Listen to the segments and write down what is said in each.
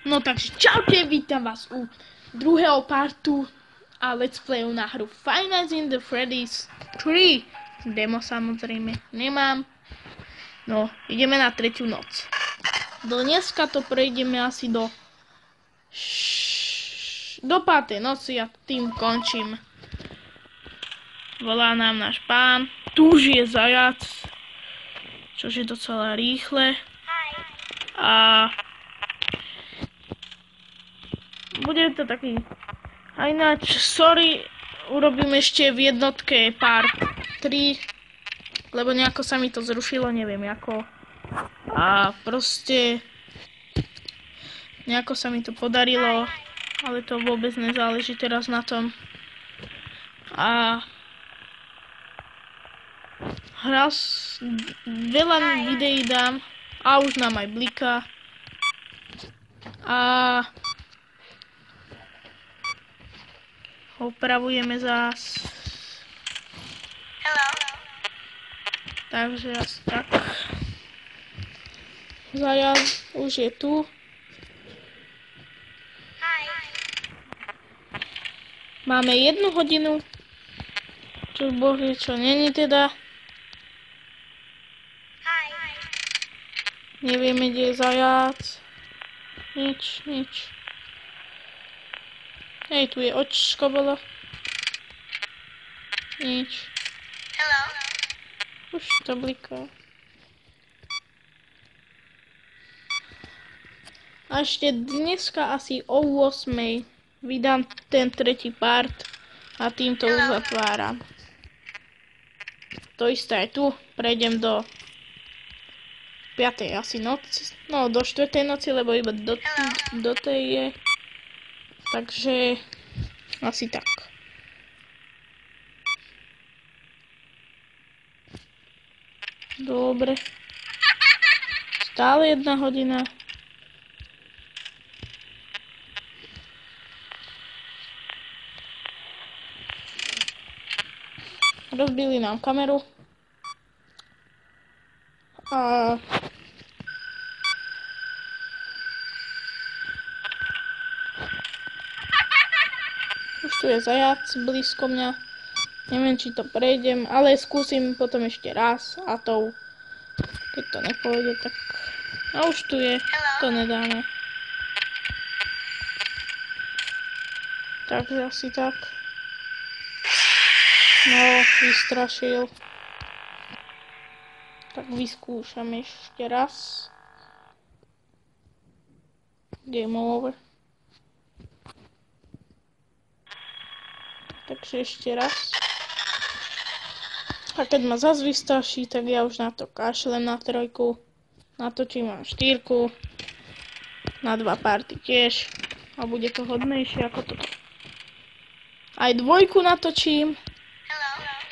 No takže čaute, vítam vás u druhého partu a let's playu na hru Five Nights in the Freddy's 3. Demo samozrejme nemám. No, ideme na tretiu noc. Dneska to prejdeme asi do 5. noci a tým končím. Volá nám náš pán. Tu už je zajac, čož je docela rýchle. A bude to taký... A ináč, sorry, urobím ešte v jednotke part 3, lebo nejako sa mi to zrušilo, neviem ako. A proste... nejako sa mi to podarilo, ale to vôbec nezáleží teraz na tom. A... veľa videí dám a už nám aj bliká. A... opravujeme zás. Takže asi tak. Zajac už je tu. Máme 1 hodinu. Čo bože, čo není teda. Nevieme, kde je zajac. Nič. Hej, tu je očko bolo. Nič. Už to bliká. A ešte dneska asi o 8:00 vydám ten tretí part a týmto uzatváram. To isté aj tu. Prejdem do 5. asi noci. No, do 4. noci, lebo iba do tej je. Takže asi tak. Dobre. Stále 1 hodina. Rozbili nám kameru. A... už tu je zajac blízko mňa. Neviem, či to prejdem, ale skúsim potom ešte raz a to, keď to nepôjde, tak... a už tu je, to nedáme. Takže asi tak. No, vystrašil. Tak vyskúšam ešte raz. Game over. Takže ešte raz. A keď ma zase vystraší, tak ja už na to kašlem na 3. Natočím na 4. Na 2 party tiež. A bude to hodnejšie ako toto. Aj 2 natočím.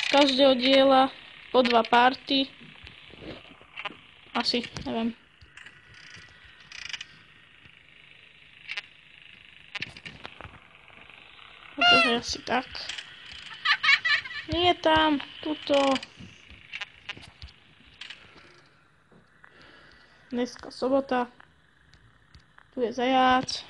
Z každého diela po 2 party. Asi, neviem. To je asi tak. Nie tam, tuto. Dneska sobota. Tu je zajac.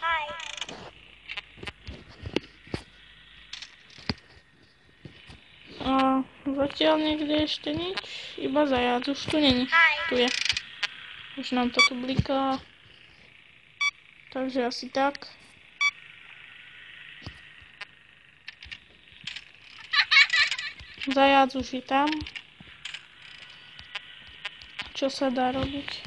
A zatiaľ niekde ešte nič. Iba zajac, už tu není. Tu je. Už nám to tu bliká. Takže asi tak. Zajac už je tam. Čo sa dá robiť?